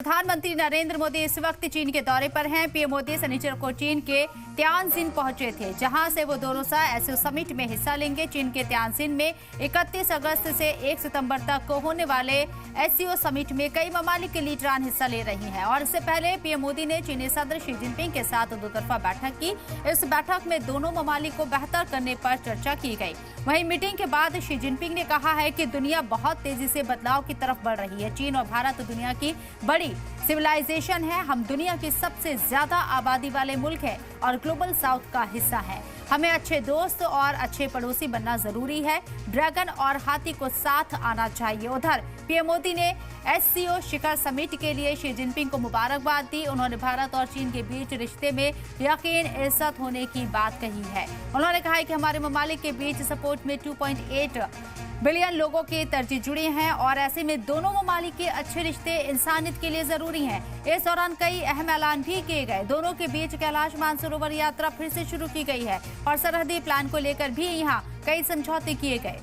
प्रधानमंत्री नरेंद्र मोदी इस वक्त चीन के दौरे पर हैं। पीएम मोदी शनिवार को चीन के त्यानजिन पहुंचे थे, जहां से वो दोरोसा एससीओ समिट में हिस्सा लेंगे। चीन के त्यानजिन में 31 अगस्त से 1 सितंबर तक होने वाले एससीओ समिट में कई ममालिक के लीडरान हिस्सा ले रही हैं। और इससे पहले पीएम मोदी ने चीनी सदर शी जिनपिंग के साथ दोतरफा बैठक की। इस बैठक में दोनों ममालिक को बेहतर करने पर चर्चा की गई। वहीं मीटिंग के बाद शी जिनपिंग ने कहा है कि दुनिया बहुत तेजी से बदलाव की तरफ बढ़ रही है। चीन और भारत दुनिया की बड़ी सिविलाइजेशन है। हम दुनिया की सबसे ज्यादा आबादी वाले मुल्क हैं और ग्लोबल साउथ का हिस्सा है। हमें अच्छे दोस्त और अच्छे पड़ोसी बनना जरूरी है। ड्रैगन और हाथी को साथ आना चाहिए। उधर पीएम मोदी ने एससीओ शिखर समिट के लिए शी जिनपिंग को मुबारकबाद दी। उन्होंने भारत और चीन के बीच रिश्ते में यकीन इज्जत होने की बात कही है। उन्होंने कहा है कि हमारे ममालिक के बीच सपोर्ट में 2.8 बिलियन लोगों के तरजीह जुड़े हैं और ऐसे में दोनों ममालिक के अच्छे रिश्ते इंसानियत के लिए जरूरी हैं। इस दौरान कई अहम ऐलान भी किए गए। दोनों के बीच कैलाश मानसरोवर यात्रा फिर से शुरू की गई है और सरहदी प्लान को लेकर भी यहाँ कई समझौते किए गए।